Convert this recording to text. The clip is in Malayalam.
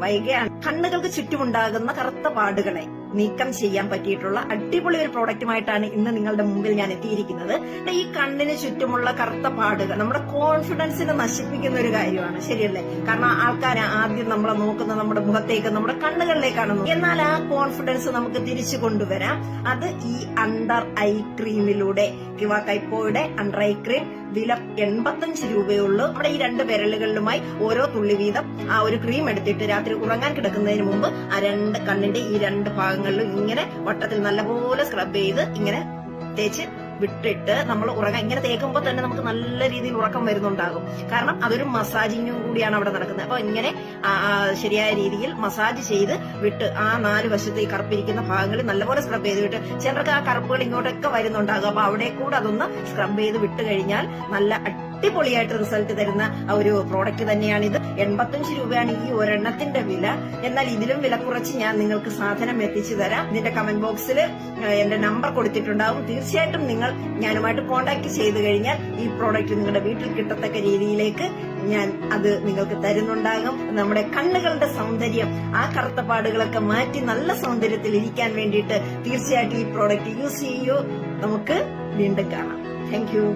വൈകയാണ് കണ്ണുകൾക്ക് ചുറ്റുമുണ്ടാകുന്ന കറുത്ത പാടുകളെ നീക്കം ചെയ്യാൻ പറ്റിയിട്ടുള്ള അടിപൊളി ഒരു പ്രോഡക്റ്റുമായിട്ടാണ് ഇന്ന് നിങ്ങളുടെ മുമ്പിൽ ഞാൻ എത്തിയിരിക്കുന്നത്. ഈ കണ്ണിന് ചുറ്റുമുള്ള കറുത്ത പാടുകൾ നമ്മുടെ കോൺഫിഡൻസിനെ നശിപ്പിക്കുന്ന ഒരു കാര്യമാണ്, ശരിയല്ലേ? കാരണം ആൾക്കാർ ആദ്യം നമ്മളെ നോക്കുന്നത് നമ്മുടെ മുഖത്തേക്ക്, നമ്മുടെ കണ്ണുകളിലേക്കാണ്. എന്നാൽ ആ കോൺഫിഡൻസ് നമുക്ക് തിരിച്ചു കൊണ്ടുവരാം. അത് ഈ അണ്ടർ ഐ ക്രീമിലൂടെ, കിവ കൈപ്പോയുടെ അണ്ടർ ഐ ക്രീം വില 85 രൂപയുള്ളൂ. നമ്മുടെ ഈ 2 വിരലുകളിലുമായി ഓരോ തുള്ളി വീതം ആ ഒരു ക്രീം എടുത്തിട്ട് രാത്രി ഉറങ്ങാൻ കിടക്കുന്നതിന് മുമ്പ് ആ കണ്ണിന്റെ ഈ 2 ഭാഗങ്ങളിലും ഇങ്ങനെ വട്ടത്തിൽ നല്ലപോലെ സ്ക്രബ് ചെയ്ത് ഇങ്ങനെ തേച്ച് വിട്ടിട്ട് നമ്മൾ ഉറങ്ങാൻ ഇങ്ങനെ തേക്കുമ്പോൾ തന്നെ നമുക്ക് നല്ല രീതിയിൽ ഉറക്കം വരുന്നുണ്ടാകും. കാരണം അതൊരു മസാജിങ്ങും കൂടിയാണ് അവിടെ നടക്കുന്നത്. അപ്പൊ ഇങ്ങനെ ശരിയായ രീതിയിൽ മസാജ് ചെയ്ത് വിട്ട് ആ 4 വശത്ത് ഈ കറുപ്പിരിക്കുന്ന ഭാഗങ്ങളിൽ നല്ലപോലെ സ്ക്രബ് ചെയ്ത് വിട്ട്, ചിലർക്ക് ആ കറുപ്പുകൾ ഇങ്ങോട്ടൊക്കെ വരുന്നുണ്ടാകും. അപ്പൊ അവിടെ കൂടെ അതൊന്ന് സ്ക്രബ് ചെയ്ത് വിട്ട് കഴിഞ്ഞാൽ നല്ല അടിപൊളിയായിട്ട് റിസൾട്ട് തരുന്ന ഒരു പ്രോഡക്റ്റ് തന്നെയാണിത്. 85 രൂപയാണ് ഈ ഒരെണ്ണത്തിന്റെ വില. എന്നാൽ ഇതിലും വില കുറച്ച് ഞാൻ നിങ്ങൾക്ക് സാധനം എത്തിച്ചു തരാം. ഇതിന്റെ കമന്റ് ബോക്സിൽ എന്റെ നമ്പർ കൊടുത്തിട്ടുണ്ടാകും. തീർച്ചയായിട്ടും നിങ്ങൾ ഞാനുമായിട്ട് കോൺടാക്ട് ചെയ്ത് കഴിഞ്ഞാൽ ഈ പ്രോഡക്റ്റ് നിങ്ങളുടെ വീട്ടിൽ കിട്ടത്തക്ക രീതിയിലേക്ക് ഞാൻ അത് നിങ്ങൾക്ക് തരുന്നുണ്ടാകും. നമ്മുടെ കണ്ണുകളുടെ സൗന്ദര്യം, ആ കറുത്ത പാടുകളൊക്കെ മാറ്റി നല്ല സൗന്ദര്യത്തിൽ ഇരിക്കാൻ വേണ്ടിയിട്ട് തീർച്ചയായിട്ടും ഈ പ്രോഡക്റ്റ് യൂസ് ചെയ്യൂ. നമുക്ക് വീണ്ടും കാണാം. Thank you.